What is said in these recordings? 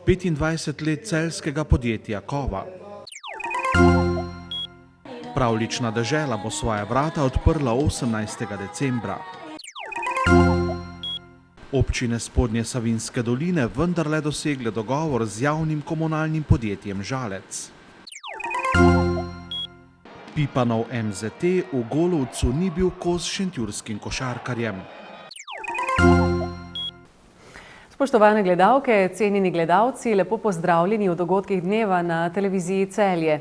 25 let celjskega podjetja Kova. Pravljična dežela bo svoja vrata odprla 18. decembra. Občine Spodnje Savinjske doline vendarle dosegle dogovor z javnim komunalnim podjetjem Žalec. Pipanov MZT v Golovcu ni bil kos šentjurskim košarkarjem. Spoštovane gledalke, cenjeni gledalci, lepo pozdravljeni v dogodkih dneva na televiziji Celje.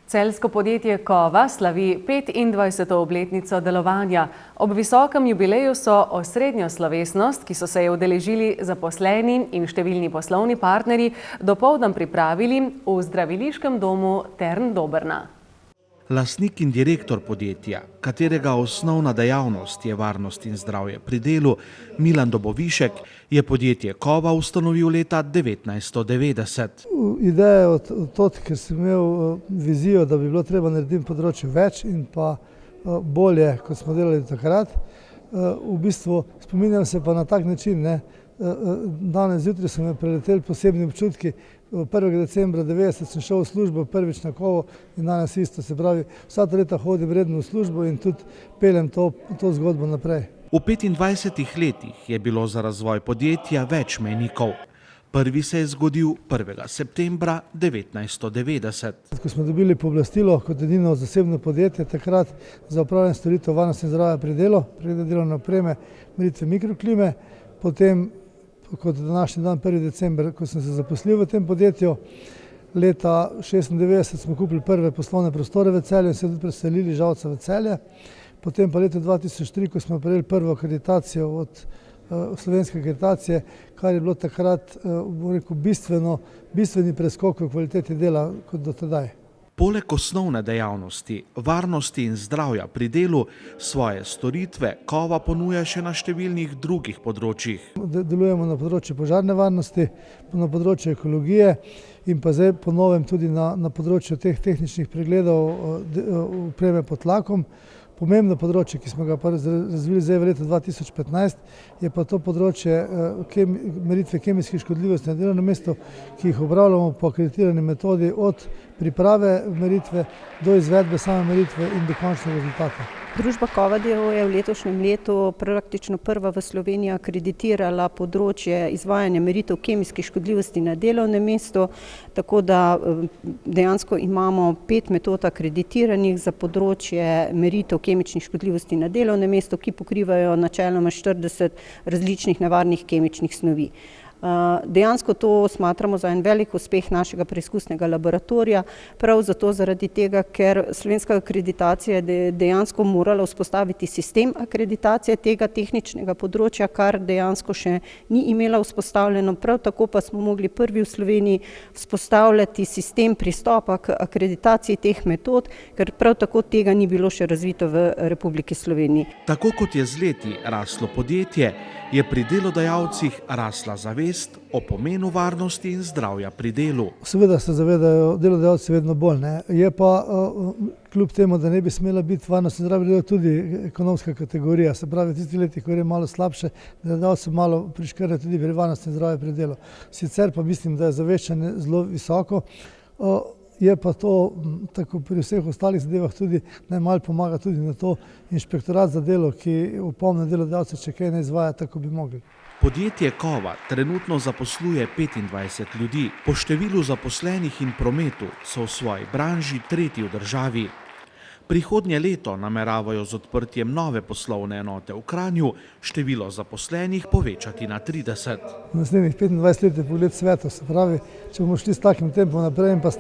Celjsko podjetje Kova slavi 25. obletnico delovanja. Ob visokem jubileju so osrednjo slovesnost, ki so se je udeležili zaposleni in številni poslovni partnerji, dopoldan pripravili v zdraviliškem domu Tern Dobrna. Lastnik in direktor podjetja, katerega osnovna dejavnost je varnost in zdravje pri delu, Milan Dobovišek, je podjetje Kova ustanovil leta 1990. Ideja je od tod, ker sem imel vizijo, da bi bilo treba narediti področje več in pa bolje, kot smo delali takrat. V bistvu spominjam se pa na tak način, danes zjutraj so me preleteli posebni občutki. 1. decembra 90 sem šel v službo prvič na Kovo in danes isto, se pravi, vsa ta leta hodim redno v službo in tudi peljem to zgodbo naprej. V 25 letih je bilo za razvoj podjetja več mejnikov. Prvi se je zgodil 1. septembra 1990. Ko smo dobili pooblastilo kot edino zasebno podjetje takrat za opravljanje storitev varnosti in zdravja pri delu, pregled delovne opreme, meritve mikroklime, potem kot današnji dan 1. december, ko sem se zaposlil v tem podjetju, leta 1996 smo kupili prve poslovne prostore v Celju in se tudi preselili Žalca v Celje. Potem pa leta 2003, ko smo prejeli prvo akreditacijo od slovenske akreditacije, kar je bilo takrat bistveni preskok v kvaliteti dela kot do tedaj. Poleg osnovne dejavnosti, varnosti in zdravja pri delu, svoje storitve Kova ponuja še na številnih drugih področjih. Delujemo na področju požarne varnosti, na področju ekologije in pa zdaj po novem tudi na področju teh tehničnih pregledov opreme pod tlakom. Pomembno področje, ki smo ga razvili zdaj v letu 2015, je pa to področje meritve kemijskih škodljivosti na delovnem mestu, ki jih opravljamo po akreditirani metodi od priprave meritve do izvedbe same meritve in do končnega rezultata. Družba Kova je v letošnjem letu praktično prva v Sloveniji akreditirala področje izvajanja meritev kemijskih škodljivosti na delovnem mestu, tako da dejansko imamo 5 metod akreditiranih za področje meritev kemičnih škodljivosti na delovnem mestu, ki pokrivajo načeloma 40 različnih nevarnih kemičnih snovi. Dejansko to smatramo za en velik uspeh našega preizkusnega laboratorija, prav zato zaradi tega, ker slovenska akreditacija je dejansko morala vzpostaviti sistem akreditacije tega tehničnega področja, kar dejansko še ni imela vzpostavljeno. Prav tako pa smo mogli prvi v Sloveniji vzpostavljati sistem pristopa k akreditaciji teh metod, ker prav tako tega ni bilo še razvito v Republiki Sloveniji. Tako kot je z leti raslo podjetje, je pri delodajalcih rasla zavest o pomenu varnosti in zdravja pri delu. Seveda se zavedajo delodajalci vedno bolj. Je pa kljub temu, da ne bi smela biti varnost in zdravje pri delu tudi ekonomska kategorija. Se pravi, tisti leti, ko je malo slabše, delodajalci malo priškrne tudi pri varnosti in zdravje pri delu. Sicer pa mislim, da je zaveščanje zelo visoko. Je pa to, tako pri vseh ostalih zadevah tudi, najmalj pomaga tudi na to inšpektorat za delo, ki opomni delodajalce, če kaj ne izvaja, tako bi mogli. Podjetje Kova trenutno zaposluje 25 ljudi. Po številu zaposlenih in prometu so v svoji branži tretji v državi. Prihodnje leto nameravajo z odprtjem nove poslovne enote v Kranju število zaposlenih povečati na 30. Naslednjih 25 let je pogled sveta, se pravi, če bomo šli s takim tempom naprej in pa s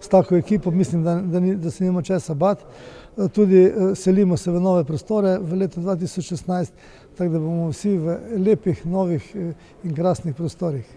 tako ekipo, mislim, da se nima česa bati. Tudi selimo se v nove prostore v letu 2016, tako da bomo vsi v lepih, novih in krasnih prostorih.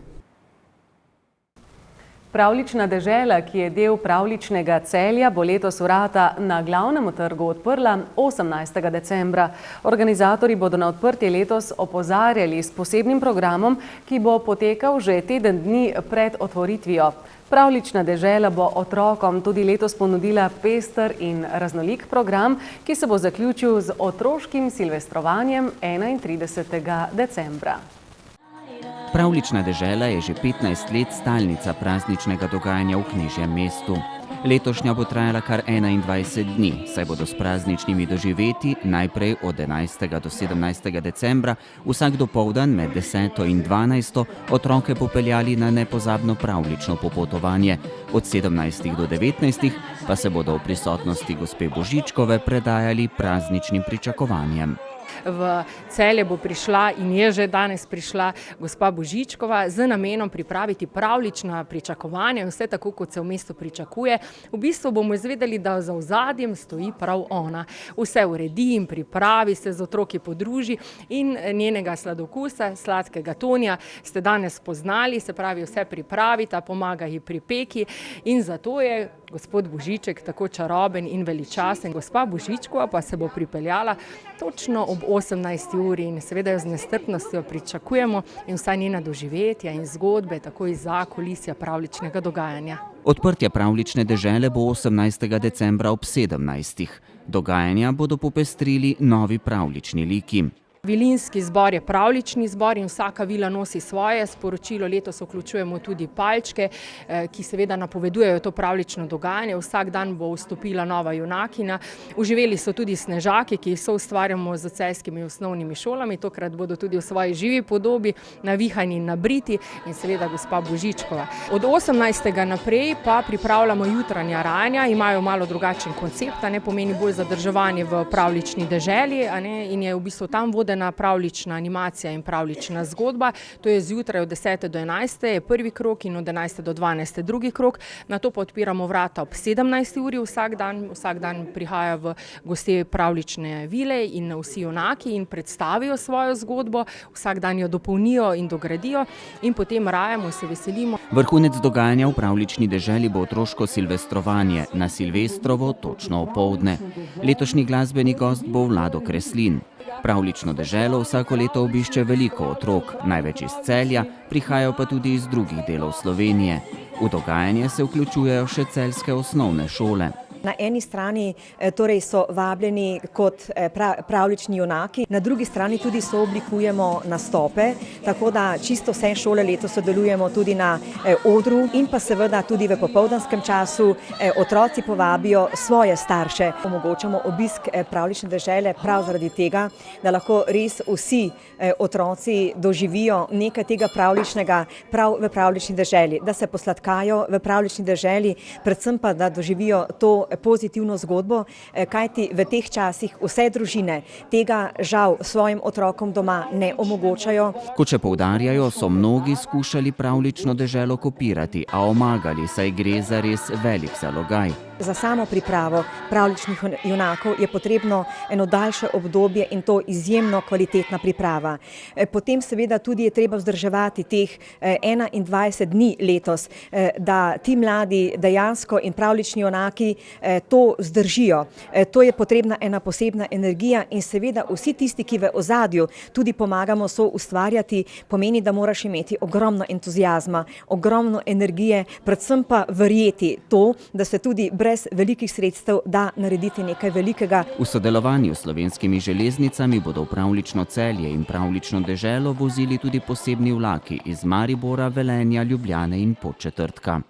Pravljična dežela, ki je del pravljičnega Celja, bo letos vrata na glavnem trgu odprla 18. decembra. Organizatorji bodo na odprtje letos opozarjali s posebnim programom, ki bo potekal že teden dni pred otvoritvijo. Pravljična dežela bo otrokom tudi letos ponudila pester in raznolik program, ki se bo zaključil z otroškim silvestrovanjem 31. decembra. Pravlična dežela je že 15 let stalnica prazničnega dogajanja v Knežjem mestu. Letošnja bo trajala kar 21 dni, saj bodo s prazničnimi doživetji najprej od 11. do 17. decembra vsak dopoldan med 10. in 12. otroke popeljali na nepozabno pravlično popotovanje. Od 17. do 19. pa se bodo v prisotnosti gospe Božičkove predajali prazničnim pričakovanjem. V Celje bo prišla in je že danes prišla gospa Božičkova z namenom pripraviti pravlična pričakovanja, vse tako, kot se v mestu pričakuje. V bistvu bomo izvedeli, da za ozadjem stoji prav ona. Vse uredi in pripravi, se z otroki podruži in njenega sladokusa, sladkega Tonija, ste danes poznali, se pravi vse pripravita, pomaga ji pri peki in zato je gospod Božiček tako čaroben in veličasten. Gospa Božičkova pa se bo pripeljala točno ob 18. uri in seveda jo z nestrpnostjo pričakujemo in vsa njena doživetja in zgodbe tako izza kulisja pravličnega dogajanja. Odprtje pravlične dežele bo 18. decembra ob 17. Dogajanja bodo popestrili novi pravlični liki. Vilinski zbor je pravlični zbor in vsaka vila nosi svoje sporočilo. Letos vključujemo tudi palčke, ki seveda napovedujejo to pravlično dogajanje. Vsak dan bo vstopila nova junakinja. Uživeli so tudi snežaki, ki jih soustvarjamo z celjskimi osnovnimi šolami. Tokrat bodo tudi v svoji živi podobi navihani in nabriti in seveda gospa Božičkova. Od 18. naprej pa pripravljamo jutranja rajanja. Imajo malo drugačen koncept, ne pomeni bolj zadrževanje v pravlični deželi in je v bistvu tam vodena pravlična animacija in pravlična zgodba. To je zjutraj od 10. do 11. je prvi krog in od 11. do 12. drugi krog. Nato pa odpiramo vrata ob 17. uri vsak dan prihaja v gostje pravlične vile in vsi junaki in predstavijo svojo zgodbo, vsak dan jo dopolnijo in dogradijo in potem rajamo, se veselimo. Vrhunec dogajanja v pravlični deželi bo otroško silvestrovanje, na Silvestrovo točno opoldne. Letošnji glasbeni gost bo Vlado Kreslin. Pravlično deželo vsako leto obišče veliko otrok, največ iz Celja, prihajajo pa tudi iz drugih delov Slovenije. V dogajanje se vključujejo še celjske osnovne šole. Na eni strani torej so vabljeni kot pravlični junaki, na drugi strani tudi sooblikujemo nastope, tako da čisto vse šole letos sodelujemo tudi na odru in pa seveda tudi v popoldanskem času otroci povabijo svoje starše. Omogočamo obisk pravlične dežele prav zaradi tega, da lahko res vsi otroci doživijo nekaj tega pravličnega prav v pravlični deželi, da se posladkajo v pravlični deželi, predvsem pa da doživijo to pozitivno zgodbo, kajti v teh časih vse družine tega žal svojim otrokom doma ne omogočajo. Kot še poudarjajo, so mnogi skušali pravlično deželo kopirati, a omagali, saj gre za res velik zalogaj. Za samo pripravo pravličnih junakov je potrebno eno daljše obdobje in to izjemno kvalitetna priprava. Potem seveda tudi je treba vzdrževati teh 21 dni letos, da ti mladi dejansko in pravlični junaki to zdržijo. To je potrebna ena posebna energija in seveda vsi tisti, ki v ozadju tudi pomagamo soustvarjati, pomeni, da moraš imeti ogromno entuziazma, ogromno energije, predvsem pa verjeti to, da se tudi brez velikih sredstev da narediti nekaj velikega. V sodelovanju s Slovenskimi železnicami bodo v pravlično Celje in pravlično deželo vozili tudi posebni vlaki iz Maribora, Velenja, Ljubljane in Podčetrtka.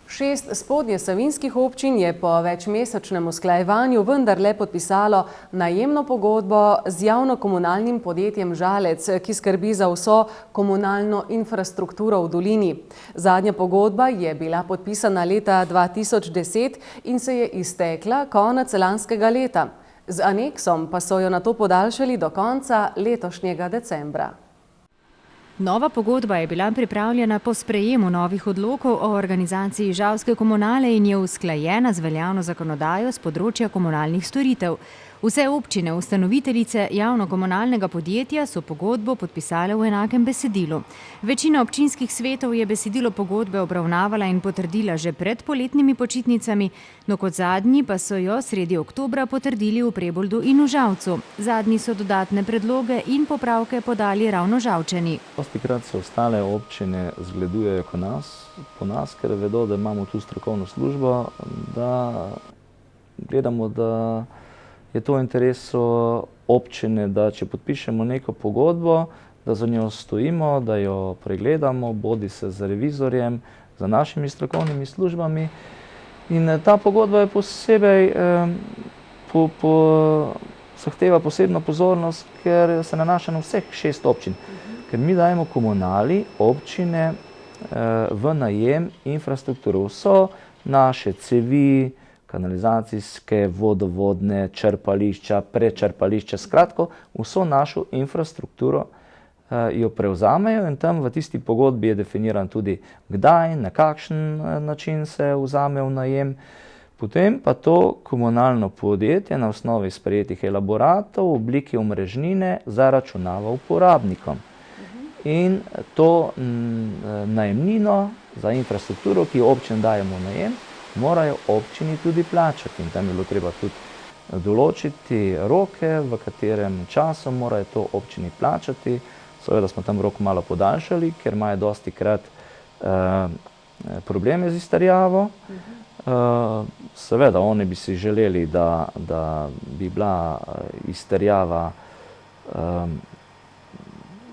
6 spodnjesavinjskih občin je po večmesečnem usklajevanju vendarle podpisalo najemno pogodbo z javno-komunalnim podjetjem Žalec, ki skrbi za vso komunalno infrastrukturo v dolini. Zadnja pogodba je bila podpisana leta 2010 in se je iztekla konec lanskega leta. Z aneksom pa so jo nato podaljšali do konca letošnjega decembra. Nova pogodba je bila pripravljena po sprejemu novih odlokov o organizaciji Žalske komunale in je usklajena z veljavno zakonodajo z področja komunalnih storitev. Vse občine, ustanoviteljice javno-komunalnega podjetja so pogodbo podpisale v enakem besedilu. Večina občinskih svetov je besedilo pogodbe obravnavala in potrdila že pred poletnimi počitnicami, no kot zadnji pa so jo sredi oktobra potrdili v Preboldu in v Žalcu. Zadnji so dodatne predloge in popravke podali ravno Žalčani. Dostikrat se ostale občine zgledujejo po nas, ker vedo, da imamo tu strokovno službo, da gledamo, da je to v interesu občine, da če podpišemo neko pogodbo, da za njo stojimo, da jo pregledamo, bodi se z revizorjem, za našimi strokovnimi službami. In ta pogodba je posebej zahteva posebno pozornost, ker se nanaša na vseh 6 občin. Ker mi dajemo komunali občine v najem infrastrukturo. Vso naše cevi, kanalizacijske, vodovodne, črpališča, prečrpališča, skratko, vso našo infrastrukturo jo prevzamejo in tam v tisti pogodbi je definiran tudi kdaj, na kakšen način se vzame v najem. Potem pa to komunalno podjetje na osnovi sprejetih elaboratov v obliki omrežnine zaračunava uporabnikom. In to najemnino za infrastrukturo, ki jo občin dajemo v najem, morajo občini tudi plačati. In tam je bilo treba tudi določiti roke, v katerem času morajo to občini plačati. Seveda smo tam rok malo podaljšali, ker imajo dostikrat probleme z izterjavo. Seveda, oni bi si želeli, da bi bila izterjava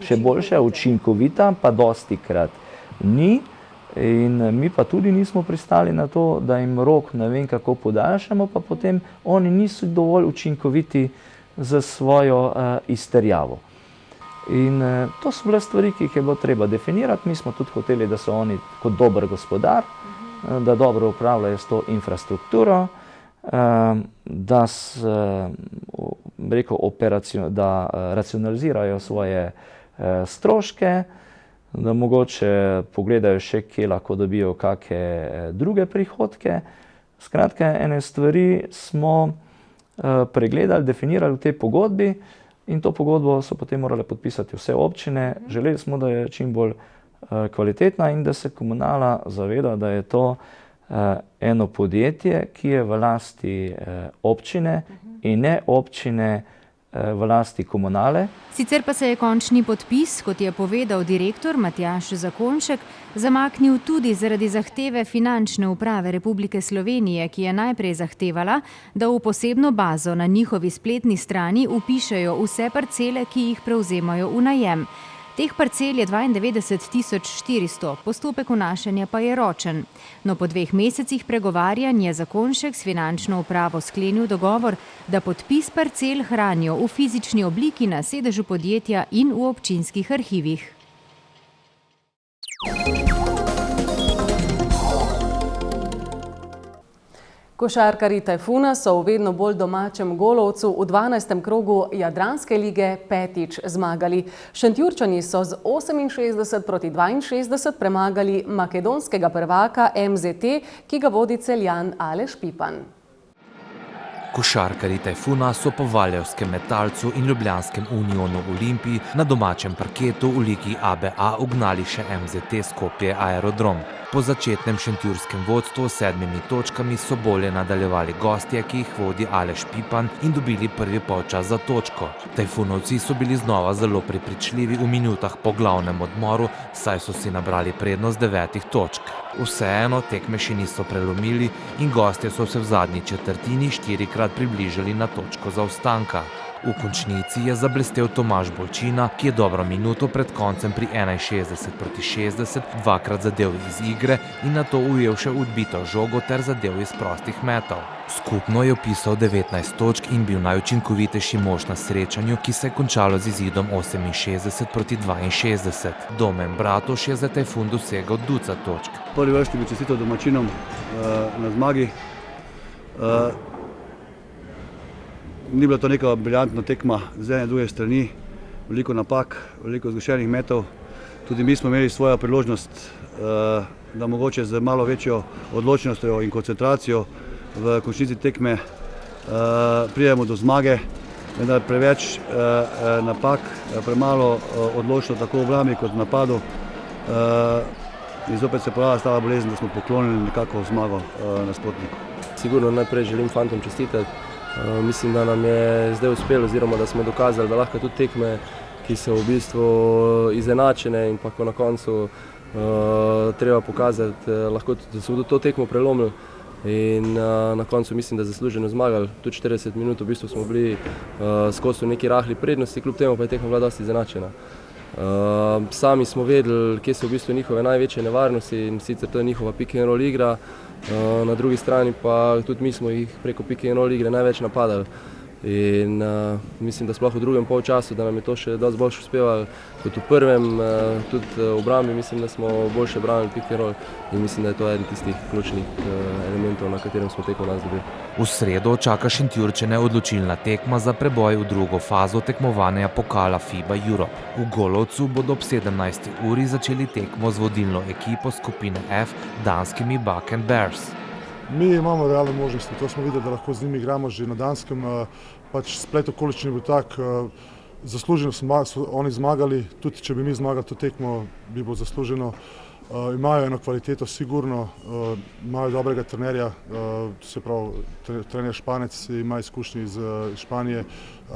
še boljša, učinkovita, pa dostikrat ni. In mi pa tudi nismo pristali na to, da jim rok ne vem kako podaljšamo, pa potem oni niso dovolj učinkoviti za svojo izterjavo. In to so bile stvari, ki jih je bilo treba definirati. Mi smo tudi hoteli, da so oni kot dober gospodar, da dobro upravljajo s to infrastrukturo, da racionalizirajo svoje stroške, da mogoče pogledajo še, kje lahko dobijo kakšne druge prihodke. Skratka, ene stvari smo pregledali, definirali v tej pogodbi in to pogodbo so potem morale podpisati vse občine. Želeli smo, da je čim bolj kvalitetna in da se komunala zaveda, da je to eno podjetje, ki je v lasti občine in ne občine v lasti komunale. Sicer pa se je končni podpis, kot je povedal direktor Matjaž Zakonjšek, zamaknil tudi zaradi zahteve Finančne uprave Republike Slovenije, ki je najprej zahtevala, da v posebno bazo na njihovi spletni strani vpišejo vse parcele, ki jih prevzemajo v najem. Teh parcel je 92.400, postopek vnašanja pa je ročen. No, po 2 mesecih pregovarjanj je Zakonjšek s Finančno upravo sklenil dogovor, da podpis parcel hranijo v fizični obliki na sedežu podjetja in v občinskih arhivih. Košarkarji Tajfuna so v vedno bolj domačem Golovcu v 12. krogu Jadranske lige 5. zmagali. Šentjurčani so z 68-62 premagali makedonskega prvaka MZT, ki ga vodi Celjan Aleš Pipan. Košarkarji Tajfuna so po valjevskem Metalcu in ljubljanskem Unionu Olimpiji na domačem parketu v ligi ABA ugnali še MZT Skopje Aerodrom. Po začetnem šentjurskem vodstvu s 7 točkami so bolje nadaljevali gostje, ki jih vodi Aleš Pipan in dobili prvi polčas za točko. Tajfunovci so bili znova zelo prepričljivi v minutah po glavnem odmoru, saj so si nabrali prednost 9 točk. Vseeno tekme še niso prelomili in gostje so se v zadnji četrtini 4-krat približali na točko zaostanka. V končnici je zablestel Tomaž Bolčina, ki je dobro minuto pred koncem pri 61-60 dvakrat zadel iz igre in nato ujel še odbito žogo ter zadel iz prostih metov. Skupno je vpisal 19 točk in bil najučinkovitejši mož na srečanju, ki se je končalo z izidom 68-62. Domen Bratoš je za Tajfun dosegel ducat točk. V prvi vrsti bi čestital domačinom na zmagi. Ni bila to neka briljantna tekma z ene druge strani, veliko napak, veliko zgrešenih metov. Tudi mi smo imeli svojo priložnost, da mogoče z malo večjo odločnostjo in koncentracijo v končnici tekme pridemo do zmage, vendar preveč napak, premalo odločno tako v obrambi kot v napadu. In zopet se pojavila stara bolezen, da smo poklonili nekako zmago nasprotniku. Sigurno najprej želim fantom čestitati. Mislim, da nam je zdaj uspelo, oziroma da smo dokazali, da lahko tudi tekme, ki so v bistvu izenačene in pa ko na koncu treba pokazati, lahko da so to tekmo prelomili in na koncu mislim, da zasluženo zmagali. Tudi 40 minut v bistvu smo bili skozi v neki rahli prednosti, kljub temu pa je tekma bila dosti izenačena. Sami smo vedeli, kje so v bistvu njihove največje nevarnosti, in sicer to je njihova pick and roll igra, na drugi strani pa tudi mi smo jih preko pick and roll igre največ napadali. In mislim, da sploh v drugem polčasu, da nam je to še dosti boljše uspevalo kot v prvem, tudi v obrambi mislim, da smo boljše branili pick and roll in mislim, da je to eden tistih ključnih elementov, na katerem smo tekmo danes dobili. V sredo čaka Šentjurčane odločilna tekma za preboj v drugo fazo tekmovanja pokala FIBA Europe. V Golovcu bodo ob 17. uri začeli tekmo z vodilno ekipo skupine F, danskimi Buck and Bears. Mi imamo realne možnosti, to smo videli, da lahko z njimi igramo že na Danskem, pač splet okolični je bil tak, zasluženo so oni zmagali, tudi če bi mi zmagali to tekmo, bi bilo zasluženo. Imajo eno kvaliteto sigurno, imajo dobrega trenerja, se pravi trener Španec ima izkušnje iz Španije,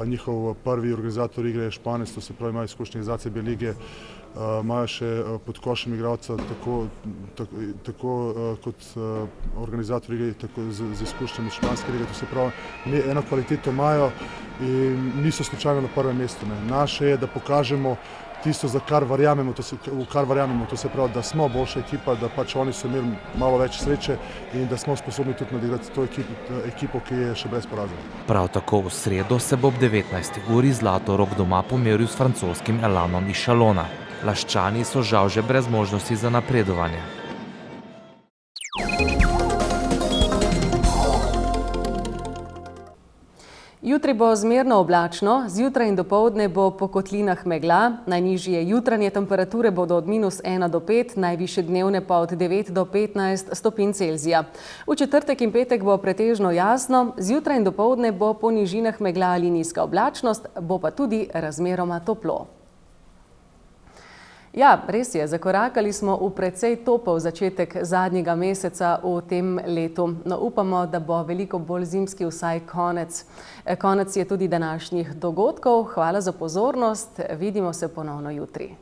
njihov prvi organizator igre je Španec, to se pravi ima izkušnje iz ACB lige, imajo še pod košem igralca tako kot organizator igre, tako z izkušnjami iz Španske lige, to se pravi eno kvaliteto imajo in niso slučajno na prvem mestu. Naše je, da pokažemo tisto, za kar verjamemo, to se pravi, da smo boljša ekipa, da pač oni so imeli malo več sreče in da smo sposobni tudi nadigrati to ekipo, ki je še brez poraza. Prav tako v sredo se bo ob 19. uri Zlatorog doma pomeril s francoskim Elanom iz Chalona. Laščani so žal že brez možnosti za napredovanje. Jutri bo zmerno oblačno, zjutraj in dopoldne bo po kotlinah megla, najnižje jutranje temperature bodo od -1 do 5, najvišje dnevne pa od 9 do 15 stopinj Celzija. V četrtek in petek bo pretežno jasno, zjutraj in dopoldne bo po nižinah megla ali nizka oblačnost, bo pa tudi razmeroma toplo. Ja, res je, zakorakali smo v precej topel začetek zadnjega meseca v tem letu. No, upamo, da bo veliko bolj zimski vsaj konec. Konec je tudi današnjih dogodkov. Hvala za pozornost. Vidimo se ponovno jutri.